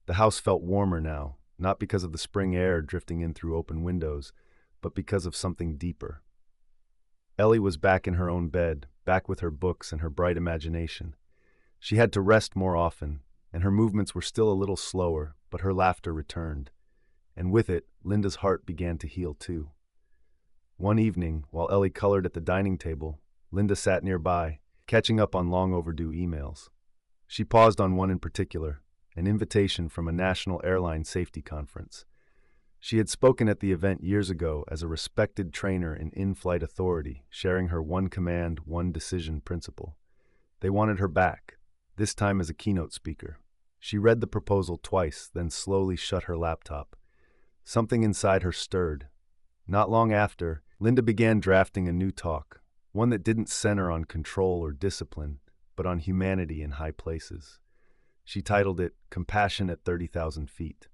The house felt warmer now, not because of the spring air drifting in through open windows, but because of something deeper. Ellie was back in her own bed, back with her books and her bright imagination. She had to rest more often, and her movements were still a little slower, but her laughter returned. And with it, Linda's heart began to heal too. One evening, while Ellie colored at the dining table, Linda sat nearby, catching up on long overdue emails. She paused on one in particular, an invitation from a national airline safety conference. She had spoken at the event years ago as a respected trainer in in-flight authority, sharing her one command, one decision principle. They wanted her back, this time as a keynote speaker. She read the proposal twice, then slowly shut her laptop. Something inside her stirred. Not long after, Linda began drafting a new talk, one that didn't center on control or discipline, but on humanity in high places. She titled it Compassion at 30,000 Feet.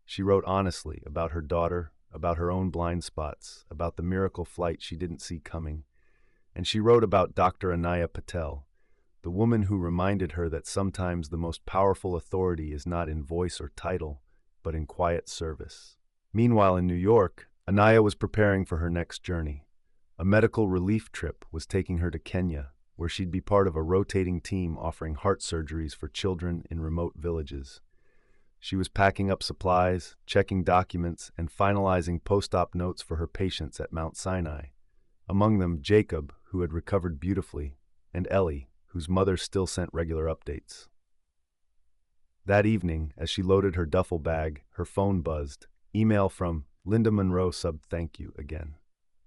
She wrote honestly about her daughter, about her own blind spots, about the miracle flight she didn't see coming. And she wrote about Dr. Anaya Patel, the woman who reminded her that sometimes the most powerful authority is not in voice or title, but in quiet service. Meanwhile, in New York, Anaya was preparing for her next journey. A medical relief trip was taking her to Kenya, where she'd be part of a rotating team offering heart surgeries for children in remote villages. She was packing up supplies, checking documents, and finalizing post-op notes for her patients at Mount Sinai. Among them, Jacob, who had recovered beautifully, and Ellie, whose mother still sent regular updates. That evening, as she loaded her duffel bag, her phone buzzed. Email from Linda Monroe thank you again.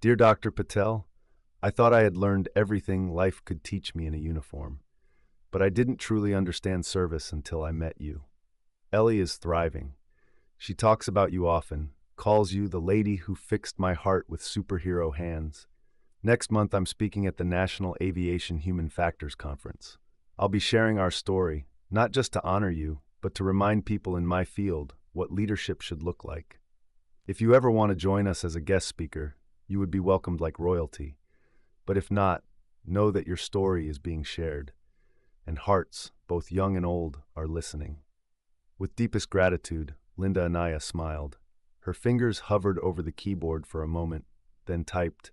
Dear Dr. Patel, I thought I had learned everything life could teach me in a uniform, but I didn't truly understand service until I met you. Ellie is thriving. She talks about you often, calls you the lady who fixed my heart with superhero hands. Next month, I'm speaking at the National Aviation Human Factors Conference. I'll be sharing our story, not just to honor you, but to remind people in my field what leadership should look like. If you ever want to join us as a guest speaker, you would be welcomed like royalty. But if not, know that your story is being shared, and hearts, both young and old, are listening. With deepest gratitude, Linda Anaya smiled. Her fingers hovered over the keyboard for a moment, then typed,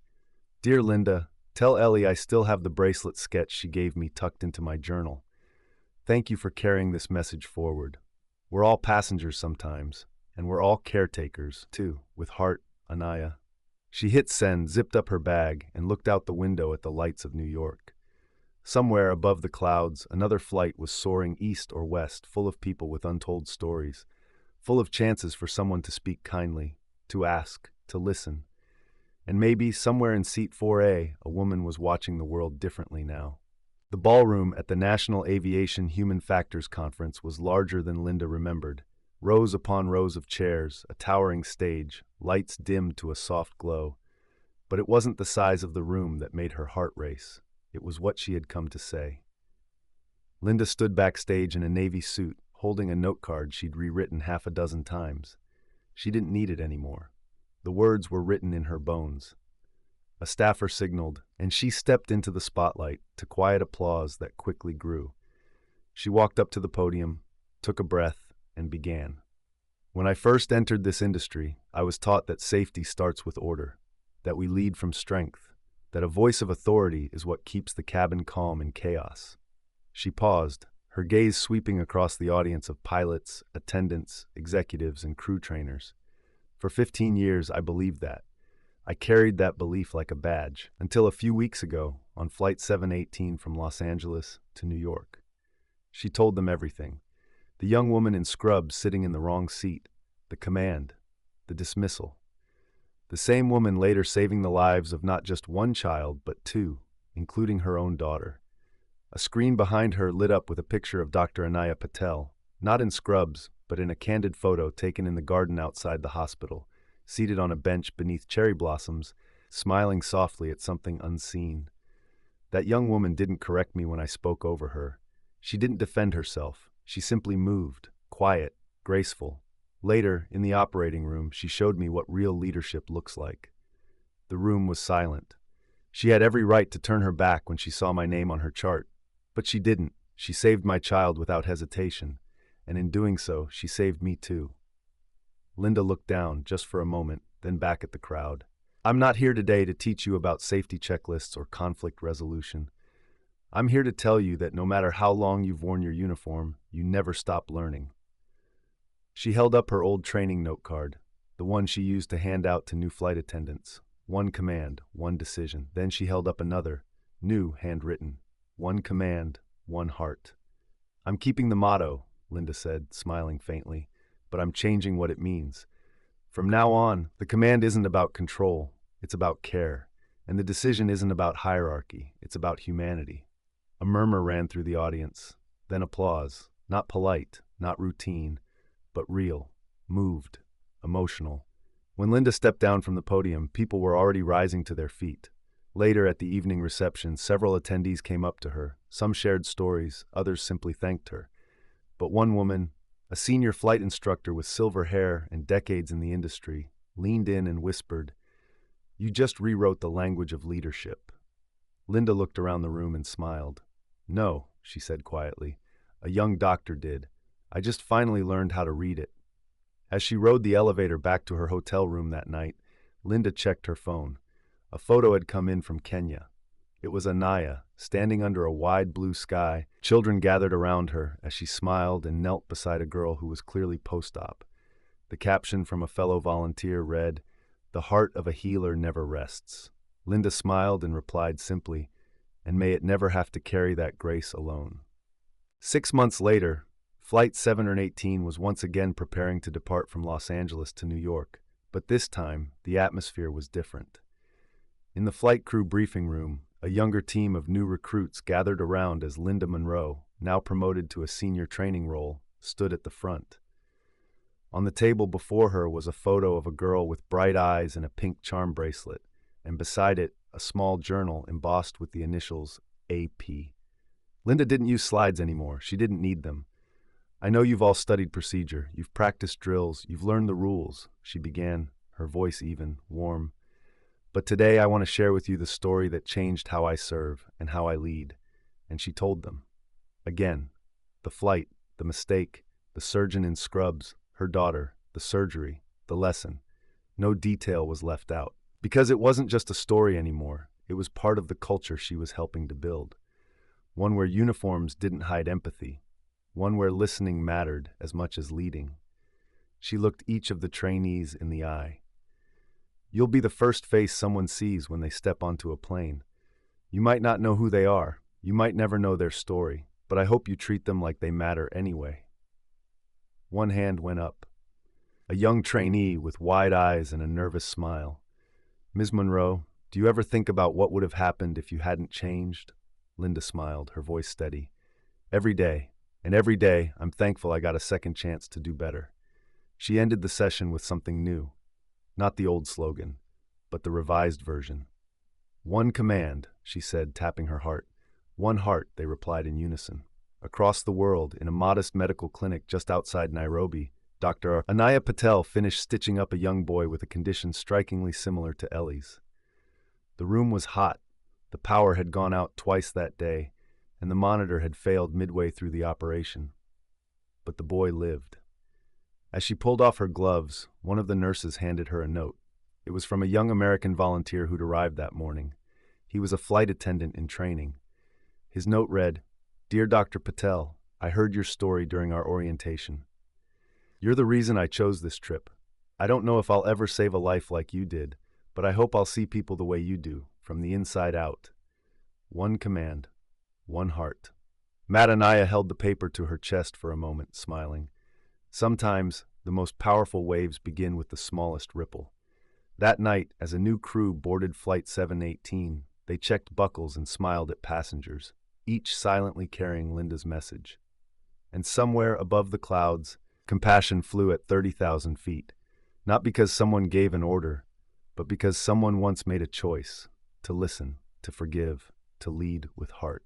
Dear Linda, tell Ellie I still have the bracelet sketch she gave me tucked into my journal. Thank you for carrying this message forward. We're all passengers sometimes, and we're all caretakers, too, with heart, Anaya. She hit send, zipped up her bag, and looked out the window at the lights of New York. Somewhere above the clouds, another flight was soaring east or west, full of people with untold stories, full of chances for someone to speak kindly, to ask, to listen. And maybe, somewhere in seat 4A, a woman was watching the world differently now. The ballroom at the National Aviation Human Factors Conference was larger than Linda remembered. Rows upon rows of chairs, a towering stage, lights dimmed to a soft glow. But it wasn't the size of the room that made her heart race. It was what she had come to say. Linda stood backstage in a navy suit, holding a note card she'd rewritten half a dozen times. She didn't need it anymore. The words were written in her bones. A staffer signaled, and she stepped into the spotlight to quiet applause that quickly grew. She walked up to the podium, took a breath, and began. When I first entered this industry, I was taught that safety starts with order, that we lead from strength, that a voice of authority is what keeps the cabin calm in chaos. She paused, her gaze sweeping across the audience of pilots, attendants, executives, and crew trainers. For 15 years, I believed that. I carried that belief like a badge, until a few weeks ago, on Flight 718 from Los Angeles to New York. She told them everything. The young woman in scrubs sitting in the wrong seat, the command, the dismissal. The same woman later saving the lives of not just one child, but two, including her own daughter. A screen behind her lit up with a picture of Dr. Anaya Patel, not in scrubs, but in a candid photo taken in the garden outside the hospital, seated on a bench beneath cherry blossoms, smiling softly at something unseen. That young woman didn't correct me when I spoke over her. She didn't defend herself. She simply moved, quiet, graceful. Later, in the operating room, she showed me what real leadership looks like. The room was silent. She had every right to turn her back when she saw my name on her chart. But she didn't. She saved my child without hesitation. And in doing so, she saved me too. Linda looked down, just for a moment, then back at the crowd. I'm not here today to teach you about safety checklists or conflict resolution. I'm here to tell you that no matter how long you've worn your uniform, you never stop learning. She held up her old training note card, the one she used to hand out to new flight attendants. One command, one decision. Then she held up another, new, handwritten. One command, one heart. I'm keeping the motto, Linda said, smiling faintly, but I'm changing what it means. From now on, the command isn't about control, it's about care. And the decision isn't about hierarchy, it's about humanity. A murmur ran through the audience, then applause, not polite, not routine, but real, moved, emotional. When Linda stepped down from the podium, people were already rising to their feet. Later, at the evening reception, several attendees came up to her. Some shared stories, others simply thanked her. But one woman, a senior flight instructor with silver hair and decades in the industry, leaned in and whispered, "You just rewrote the language of leadership." Linda looked around the room and smiled. "No," she said quietly. "A young doctor did. I just finally learned how to read it." As she rode the elevator back to her hotel room that night, Linda checked her phone. A photo had come in from Kenya. It was Anaya, standing under a wide blue sky. Children gathered around her as she smiled and knelt beside a girl who was clearly post-op. The caption from a fellow volunteer read, "The heart of a healer never rests." Linda smiled and replied simply, "And may it never have to carry that grace alone." 6 months later, Flight 718 was once again preparing to depart from Los Angeles to New York, but this time, the atmosphere was different. In the flight crew briefing room, a younger team of new recruits gathered around as Linda Monroe, now promoted to a senior training role, stood at the front. On the table before her was a photo of a girl with bright eyes and a pink charm bracelet, and beside it, a small journal embossed with the initials AP. Linda didn't use slides anymore. She didn't need them. "I know you've all studied procedure, you've practiced drills, you've learned the rules," she began, her voice even, warm. "But today I want to share with you the story that changed how I serve and how I lead." And she told them. Again, the flight, the mistake, the surgeon in scrubs, her daughter, the surgery, the lesson. No detail was left out. Because it wasn't just a story anymore, it was part of the culture she was helping to build. One where uniforms didn't hide empathy. One where listening mattered as much as leading. She looked each of the trainees in the eye. "You'll be the first face someone sees when they step onto a plane. You might not know who they are, you might never know their story, but I hope you treat them like they matter anyway." One hand went up. A young trainee with wide eyes and a nervous smile. "Ms. Monroe, do you ever think about what would have happened if you hadn't changed?" Linda smiled, her voice steady. "Every day. And every day, I'm thankful I got a second chance to do better." She ended the session with something new. Not the old slogan, but the revised version. "One command," she said, tapping her heart. "One heart," they replied in unison. Across the world, in a modest medical clinic just outside Nairobi, Dr. Anaya Patel finished stitching up a young boy with a condition strikingly similar to Ellie's. The room was hot. The power had gone out twice that day, and the monitor had failed midway through the operation. But the boy lived. As she pulled off her gloves, one of the nurses handed her a note. It was from a young American volunteer who'd arrived that morning. He was a flight attendant in training. His note read, "Dear Dr. Patel, I heard your story during our orientation. You're the reason I chose this trip. I don't know if I'll ever save a life like you did, but I hope I'll see people the way you do, from the inside out. One command. One heart." Madanaya held the paper to her chest for a moment, smiling. Sometimes, the most powerful waves begin with the smallest ripple. That night, as a new crew boarded Flight 718, they checked buckles and smiled at passengers, each silently carrying Linda's message. And somewhere above the clouds, compassion flew at 30,000 feet, not because someone gave an order, but because someone once made a choice to listen, to forgive, to lead with heart.